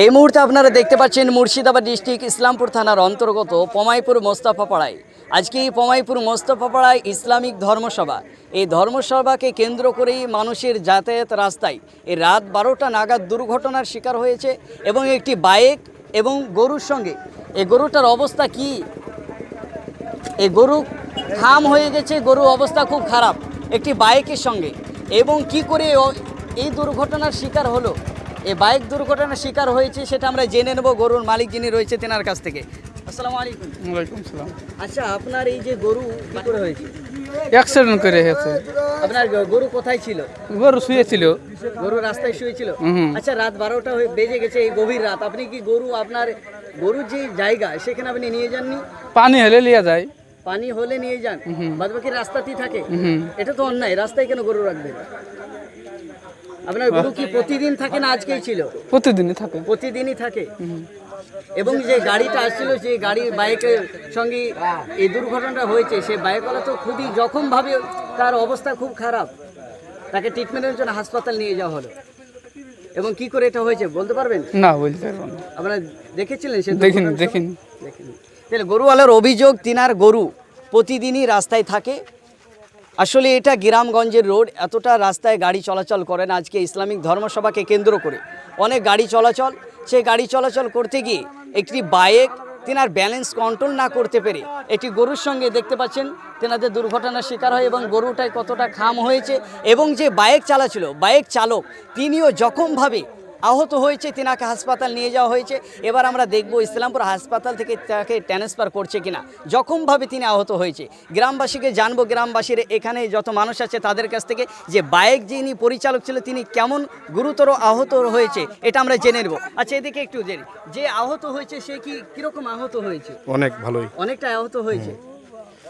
এই মুহূর্তে আপনারা দেখতে পাচ্ছেন মুর্শিদাবাদ ডিস্ট্রিক্ট ইসলামপুর থানার অন্তর্গত পমাইপুর মোস্তফাপাড়ায়। আজকে এই পমাইপুর মোস্তফাপাড়ায় ইসলামিক ধর্মসভা, এই ধর্মসভাকে কেন্দ্র করেই মানুষের যাতায়াত রাস্তায় এই রাত 12টা নাগাদ দুর্ঘটনার শিকার হয়েছে এবং একটি বাইক এবং গরুর সঙ্গে। এই গরুটার অবস্থা কি? এই গরু খাম হয়ে গেছে, গরুর অবস্থা খুব খারাপ একটি বাইকের সঙ্গে। এবং কি করে এই দুর্ঘটনার শিকার হলো, এই বাইক দুর্ঘটনার শিকার হয়েছে সেটা আমরা জেনে নেব গরুর মালিক যিনি রয়েছে তেনার কাছ থেকে। আসসালামু আলাইকুম। ওয়ালাইকুম সালাম। আচ্ছা, আপনার এই যে গরু কি করে হয়েছে? অ্যাক্সিডেন্ট করে হয়েছে। আপনার গরু কোথায় ছিল? গরু শুয়েছিল। গরু রাস্তায় শুয়েছিল। আচ্ছা, রাত 12টা বেজে গেছে, এই গভীর রাত। আপনি কি আপনার গরুর যে জায়গা সেখানে আপনি নিয়ে যাননি? পানি হলে লিয়া যায়। পানি হলে নিয়ে যান, বাদ বাকি রাস্তাতেই থাকে। এটা তো অন্যায়, রাস্তায় কেন গরু রাখবেন? আপনার গরু কি প্রতিদিন থাকে না আজকেই ছিল? প্রতিদিনই থাকে। প্রতিদিনই থাকে। এবং যে গাড়িটা আসছিল, যে গাড়ির বাইকের সঙ্গে এই দুর্ঘটনাটা হয়েছে, সেই বাইকওয়ালা তো খুবই জখমভাবে, তার অবস্থা খুব খারাপ। তাকে ট্রিটমেন্টের জন্য হাসপাতাল নিয়ে যাওয়া হলো। এবং কি করে এটা হয়েছে বলতে পারবেন? না, বলতে পারবো না। আপনারা দেখেছিলেন? দেখিনি। তাহলে গরুওয়ালার অভিযোগ, তিনার গরু প্রতিদিনই রাস্তায় থাকে। আসলে এটা গ্রামগঞ্জের রোড, এতটা রাস্তায় গাড়ি চলাচল করে না। আজকে ইসলামিক ধর্মসভাকে কেন্দ্র করে অনেক গাড়ি চলাচল, সেই গাড়ি চলাচল করতে গিয়ে একটি বাইক তেনার ব্যালেন্স কন্ট্রোল না করতে পেরে একটি গরুর সঙ্গে দেখতে পাচ্ছেন তেনাদের দুর্ঘটনার শিকার হয় এবং গরুটায় কতটা খাম হয়েছে। এবং যে বাইক চালাচ্ছিল, বাইক চালক তিনিও জখমভাবে আহত হয়েছে, তেনাকে হাসপাতাল নিয়ে যাওয়া হয়েছে। এবার আমরা দেখব ইসলামপুর হাসপাতাল থেকে তাকে ট্রান্সফার করছে কিনা। জখমভাবে তিনি আহত হয়েছে। গ্রামবাসীকে জানবো, গ্রামবাসীর এখানে যত মানুষ আছে তাদের কাছ থেকে, যে বাইক যিনি পরিচালক ছিল তিনি কেমন গুরুতর আহত হয়েছে এটা আমরা জেনে নেব। আচ্ছা, এদিকে একটু জেনে, যে আহত হয়েছে সে কিরকম আহত হয়েছে? অনেক ভালোই, অনেকটা আহত হয়েছে।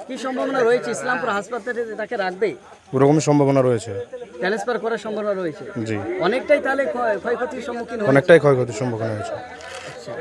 কি সম্ভাবনা রয়েছে ইসলামপুর হাসপাতালে তাকে রাখবে? ওরকম সম্ভাবনা রয়েছে, ট্রান্সফার করার সম্ভাবনা রয়েছে। জি অনেকটাই তাহলে ক্ষয়ক্ষতির সম্মুখীন হয়েছে। অনেকটাই ক্ষয়ক্ষতির সম্মুখীন হয়েছে। আচ্ছা,